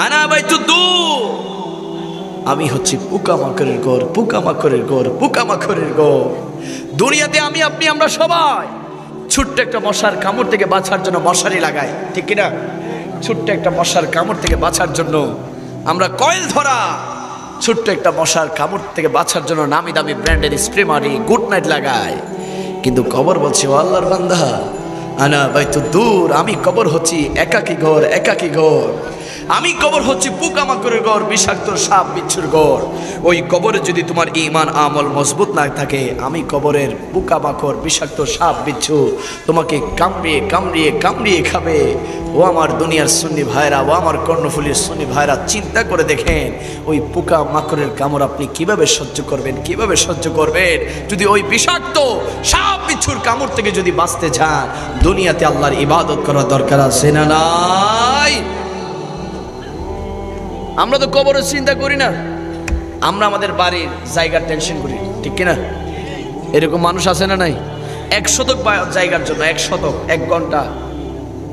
আনা বাইতুদ্দুর, আমি হচ্ছি পোকামাকড়ের ঘর, পোকামাকড়ের ঘর, পোকামাকড়ের ঘর। দুনিয়াতে আমি আপনি আমরা সবাই ছোট্ট একটা মশার কামড় থেকে বাঁচার জন্য মশারি লাগাই, ঠিক কিনা? ছোট্ট একটা মশার কামড় থেকে বাঁচার জন্য আমরা কয়েল ধরা, ছোট্ট একটা মশার কামড় থেকে বাঁচার জন্য নামি দামি ব্র্যান্ডের স্প্রে মারি, গুড নাইট লাগাই। কিন্তু কবর বলছে, ও আল্লাহর বান্দা, আনা বাইতুদ্দুর, আমি কবর হচ্ছি একাকী ঘর, একাকী ঘর। আমি কবর হচ্ছে পোকামাকড়ের ঘর, বিষাক্ত সাপ বিচ্ছুর ঘর। ওই কবরে যদি তোমার ঈমান আমল মজবুত না থাকে, আমি কবরের পোকামাকড় বিষাক্ত সাপ বিচ্ছু তোমাকে কামড়িয়ে কামড়িয়ে কামড়িয়ে খাবে। ও আমার দুনিয়ার সুন্নি ভাইরা, ও আমার কর্ণফুলীর সুন্নি ভাইরা, চিন্তা করে দেখেন ওই পোকামাকড়ের কামড় আপনি কিভাবে সহ্য করবেন, কিভাবে সহ্য করবেন? যদি ওই বিষাক্ত সাপ বিচ্ছুর কামড় থেকে যদি বাঁচতে চান, দুনিয়াতে আল্লাহর ইবাদত করা দরকার আছে না নাই? আমরা তো কবরের চিন্তা করি না, আমরা আমাদের বাড়ির জায়গার টেনশন করি, ঠিক কিনা? এরকম মানুষ আছে না নাই? 1 শতক জায়গার জন্য 1 শতক 1 ঘন্টা,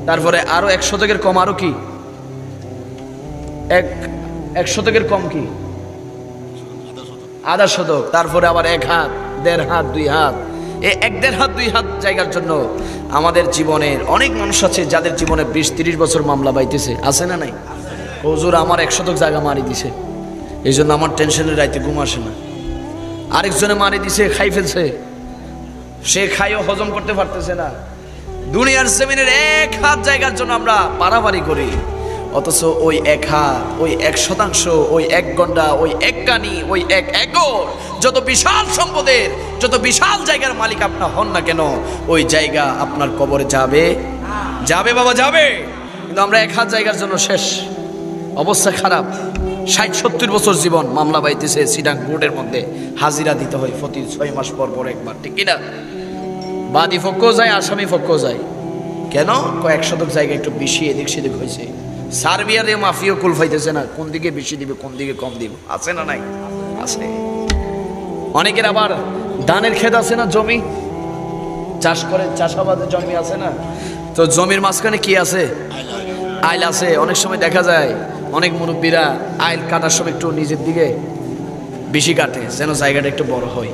তারপরে আরো 1 শতকের কম, আরো কি 1 শতকের কম কি আধা শতক, তারপরে আবার 1 হাত 1.5 হাত 2 হাত, এই 1.5 হাত 2 হাত জায়গার জন্য আমাদের জীবনের অনেক মানুষ আছে যাদের জীবনে 20-30 বছর মামলা বাইতেছে, আছে না নাই? হুজুর আমার 1 শতক জায়গা মারি দিছে, এই জন্য আমার টেনশনের রাইতে ঘুম আসে না। আরেকজনে মারি দিছে, খাই ফেলছে, সে খাইও হজম করতে পারতেছে না। দুনিয়ার জমিনের 1 হাত জায়গার জন্য আমরা পারাপারি করি, অথচ ওই 1 হাত, ওই 1 শতাংশ, ওই 1 ঘন্টা, ওই 1 কানি, ওই 1 একর, যত বিশাল সম্পদের, যত বিশাল জায়গার মালিক আপনার হন না কেন, ওই জায়গা আপনার কবরে যাবে, যাবে বাবা, যাবে। কিন্তু আমরা 1 হাত জায়গার জন্য শেষ, অবস্থা খারাপ। 60-70 বছর জীবন মামলা বাইতেছে সিডাং কোর্টের মধ্যে, হাজিরা দিতে হয় প্রতি 6 মাস পর পর একবার, ঠিক কিনা? বাদী পক্ষও যায়, আসামি পক্ষও যায়। কেন? 1 শতক জায়গা একটু বেশি এদিক সেদিক হয়েছে। সার্বিয়ারে মাফিও কুল ফাইতেছে না, কোন দিকে বেশি দিবে কোন দিকে কম দিবে, আছে না নাই? আছে। অনেকের আবার ধানের ক্ষেত আছে না, জমি চাষ করে, চাষাবাদের জমি আছে না, তো জমির মাঝখানে কি আছে? আইল আছে। অনেক সময় দেখা যায় অনেক মুরব্বীরা আইল কাটার সময় একটু নিজের দিকে বেশি কাটে, যেন জায়গাটা একটু বড় হয়।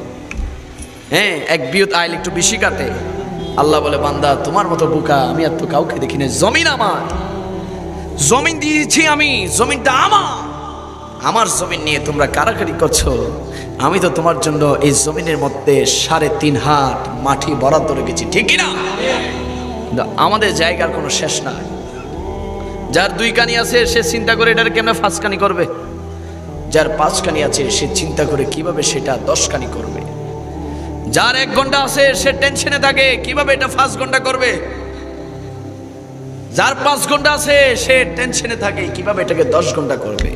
হ্যাঁ, 1 বিয়ত আইল একটু বেশি কাটে। আল্লাহ বলে, বান্দা তোমার মতো বোকা আমি আর তো কাউকে দেখি না। জমিন আমার, জমিন দিয়েছি আমি, জমিনটা আমার জমিন নিয়ে তোমরা কারাকারি করছো। আমি তো তোমার জন্য এই জমিনের মধ্যে 3.5 হাত মাটি বরাদ্দ রেখেছি, ঠিক কিনা? আমাদের জায়গার কোনো শেষ নাই। যার 2 কানি আছে সে চিন্তা করে এটার কেমনে 5 কানি করবে, যার 5 কানি আছে সে চিন্তা করে কিভাবে সেটা 10 কানি করবে, যার 1 ঘন্টা আছে সে টেনশনে থাকে কিভাবে এটা 5 ঘন্টা করবে, যার 5 ঘন্টা আছে সে টেনশনে থাকে কিভাবে এটাকে 10 ঘন্টা করবে।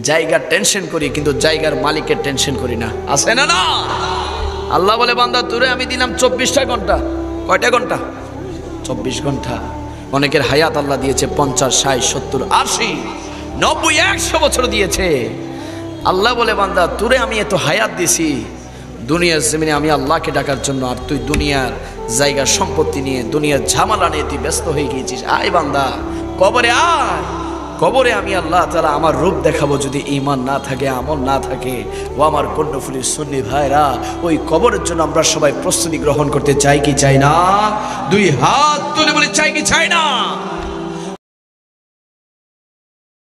জায়গার টেনশন করি কিন্তু জায়গার মালিকের টেনশন করি না, আছে না? না। আল্লাহ বলে, বান্দা তোরে আমি দিলাম 24টা ঘন্টা। কয়টা ঘন্টা? 24 ঘন্টা। অনেকের হায়াত আল্লাহ দিয়েছে 50, 60, 70, 80, 90, 100 বছর দিয়েছে। আল্লাহ বলে, বান্দা তোরে আমি এত হায়াত দিছি দুনিয়ার জমিনে আমি আল্লাহকে ডাকার জন্য, আর তুই দুনিয়ার জায়গার সম্পত্তি নিয়ে, দুনিয়ার ঝামেলা নিয়ে তুই ব্যস্ত হয়ে গিয়েছিস। আয় বান্দা, কবরে আয়। কবরে আমি আল্লাহ তাআলা আমার রূপ দেখাবো। যদি ঈমান না থাকে, আমল না থাকে, ও আমার কর্ণফুলীর সুন্নি ভাইরা, ওই কবরের জন্য আমরা সবাই প্রস্তুতি গ্রহণ করতে চাই কি চাই না? 2 হাত তুলে বলি চাই কি চাই না?